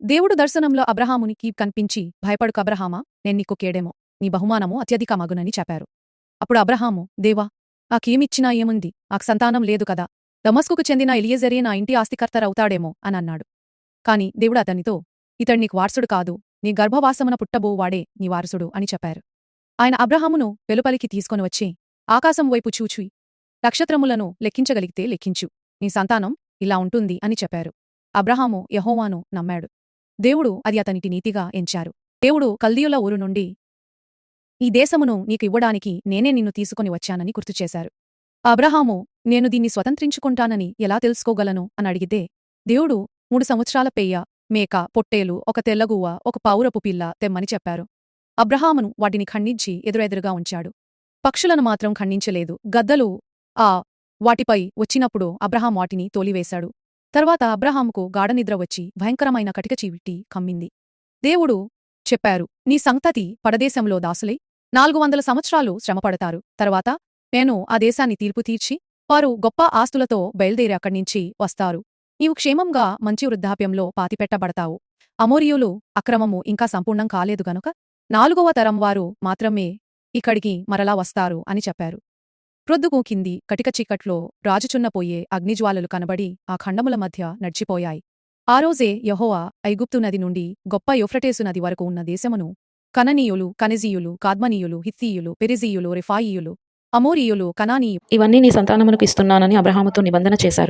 దేవుడు దర్శనంలో అబ్రహామునికి కనిపించి, భయపడుకు అబ్రహామా, నేన్నీకు కేడెమో, నీ బహుమానము అత్యధికమగునని చెప్పారు. అప్పుడు అబ్రహాము, దేవా, నాకేమిచ్చినా ఏముంది, నాకు సంతానం లేదు కదా, దమస్కుకు చెందిన ఎలియెజరే నా ఇంటి ఆస్తికర్తరవుతాడేమో అనన్నాడు. కాని దేవుడు అతనితో, ఇతడు నీకు వారసుడు కాదు, నీ గర్భవాసమున పుట్టబోవాడే నీ వారసుడు అని చెప్పారు. ఆయన అబ్రహామును వెలుపలికి తీసుకొని వచ్చి, ఆకాశం వైపు చూచి, నక్షత్రములను లెక్కించగలిగితే లెక్కించు, నీ సంతానం ఇలా ఉంటుంది అని చెప్పారు. అబ్రహాము యెహోవాను నమ్మాడు. దేవుడు అది అతనికి నీతిగా ఎంచారు. దేవుడు కల్దీయుల ఊరు నుండి ఈ దేశమును నీకు ఇవ్వడానికి నేనే నిన్ను తీసుకొని వచ్చానని గుర్తుచేశారు. అబ్రహాము, నేను దీన్ని స్వతంత్రించుకుంటానని ఎలా తెలుసుకోగలను అని అడిగితే, దేవుడు 3 సంవత్సరాల పెయ్య, మేక, పొట్టేలు, ఒక తెల్లగువ్వ, ఒక పావురపు పిల్ల తెమ్మని చెప్పారు. అబ్రహామును వాటిని ఖండించి ఎదురెదురుగా ఉంచాడు. పక్షులను మాత్రం ఖండించలేదు. గద్దలు వాటిపై వచ్చినప్పుడు అబ్రహాం వాటిని తోలివేశాడు. తర్వాత అబ్రహాముకు గాఢనిద్ర వచ్చి భయంకరమైన కటిక చీవిటి కమ్మింది. దేవుడు చెప్పారు, నీ సంతతి పరదేశంలో దాసులై 400 సంవత్సరాలు శ్రమపడతారు. తర్వాత నేను ఆ దేశాన్ని తీర్పు తీర్చి, వారు గొప్ప ఆస్తులతో బయల్దేరి అక్కడ్నించి వస్తారు. నీవు క్షేమంగా మంచి వృద్ధాప్యంలో పాతిపెట్టబడతావు. అమోరీయులు అక్రమము ఇంకా సంపూర్ణం కాలేదు గనుక 4వ తరం వారు మాత్రమే ఇక్కడికి మరలా వస్తారు అని చెప్పారు. ప్రొద్దుగూకింది. కటిక చీకట్లో రాజుచున్నపోయే అగ్నిజ్వాలలు కనబడి ఆ ఖండముల మధ్య నడిచిపోయాయి. ఆ రోజే యెహోవా ఐగుప్తు నది నుండి గొప్ప యూఫ్రటీసు నది వరకు ఉన్న దేశమును కననీయులు, కనిజీయులు, కాద్మనీయులు, హిత్తీయులు, పెరిజీయులు, రెఫాయీయులు, అమోరీయులు, కనానీయులు ఇవన్నీ నీ సంతానమునకు ఇస్తున్నానని అబ్రహాముతో నిబంధన చేశారు.